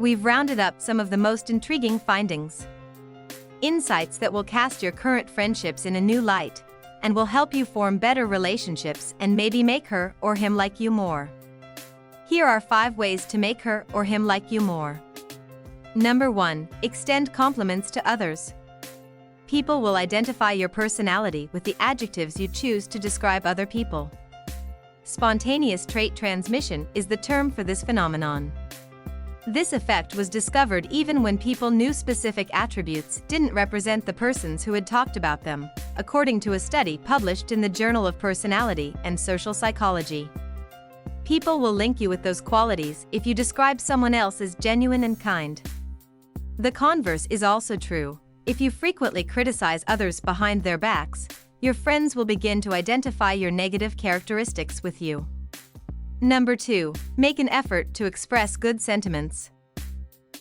we've rounded up some of the most intriguing findings. Insights that will cast your current friendships in a new light, and will help you form better relationships and maybe make her or him like you more. Here are 5 ways to make her or him like you more. Number 1. Extend compliments to others. People will identify your personality with the adjectives you choose to describe other people. Spontaneous trait transmission is the term for this phenomenon. This effect was discovered even when people knew specific attributes didn't represent the persons who had talked about them, according to a study published in the Journal of Personality and Social Psychology. People will link you with those qualities if you describe someone else as genuine and kind. The converse is also true. If you frequently criticize others behind their backs, your friends will begin to identify your negative characteristics with you. Number 2. Make an effort to express good sentiments.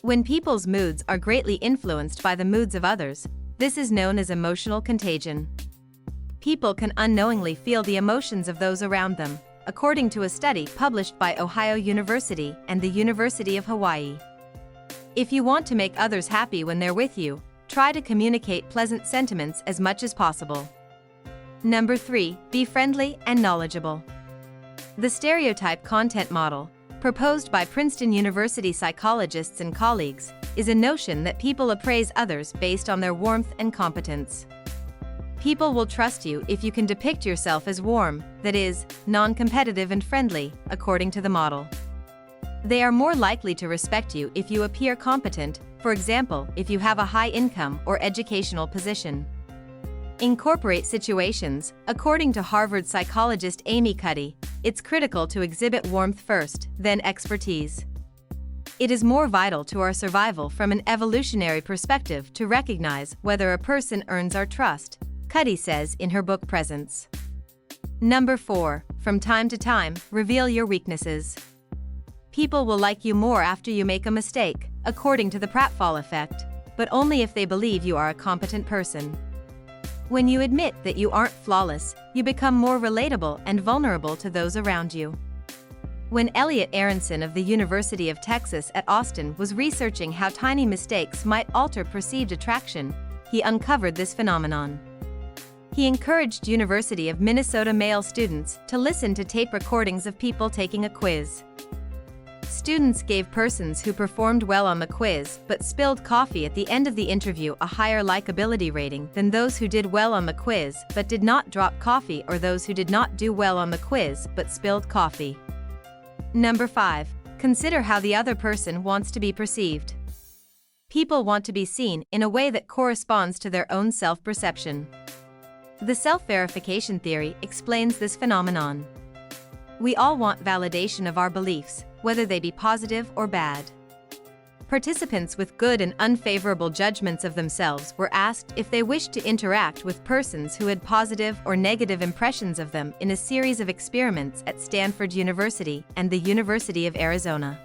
When people's moods are greatly influenced by the moods of others, this is known as emotional contagion. People can unknowingly feel the emotions of those around them, according to a study published by Ohio University and the University of Hawaii. If you want to make others happy when they're with you, try to communicate pleasant sentiments as much as possible. Number 3. Be friendly and knowledgeable. The stereotype content model, proposed by Princeton University psychologists and colleagues, is a notion that people appraise others based on their warmth and competence. People will trust you if you can depict yourself as warm, that is, non-competitive and friendly, according to the model. They are more likely to respect you if you appear competent, for example, if you have a high income or educational position. Incorporate situations. According to Harvard psychologist Amy Cuddy, it's critical to exhibit warmth first, then expertise. It is more vital to our survival from an evolutionary perspective to recognize whether a person earns our trust, Cuddy says in her book Presence. Number 4. From time to time, reveal your weaknesses. People will like you more after you make a mistake, according to the pratfall effect, but only if they believe you are a competent person. When you admit that you aren't flawless, you become more relatable and vulnerable to those around you. When Elliot Aronson of the University of Texas at Austin was researching how tiny mistakes might alter perceived attraction, he uncovered this phenomenon. He encouraged University of Minnesota male students to listen to tape recordings of people taking a quiz. Students gave persons who performed well on the quiz but spilled coffee at the end of the interview a higher likability rating than those who did well on the quiz but did not drop coffee, or those who did not do well on the quiz but spilled coffee. Number 5. Consider how the other person wants to be perceived. People want to be seen in a way that corresponds to their own self-perception. The self-verification theory explains this phenomenon. We all want validation of our beliefs, whether they be positive or bad. Participants with good and unfavorable judgments of themselves were asked if they wished to interact with persons who had positive or negative impressions of them in a series of experiments at Stanford University and the University of Arizona.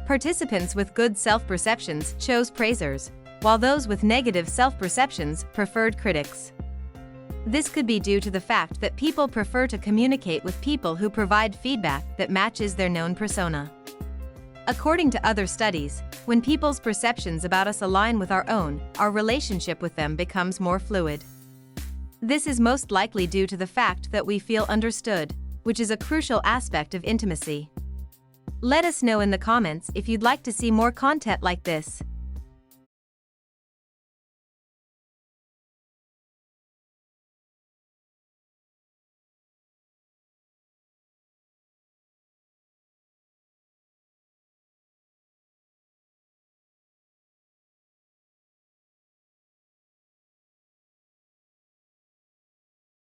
Participants with good self-perceptions chose praisers, while those with negative self-perceptions preferred critics. This could be due to the fact that people prefer to communicate with people who provide feedback that matches their known persona. According to other studies, when people's perceptions about us align with our own, our relationship with them becomes more fluid. This is most likely due to the fact that we feel understood, which is a crucial aspect of intimacy. Let us know in the comments if you'd like to see more content like this.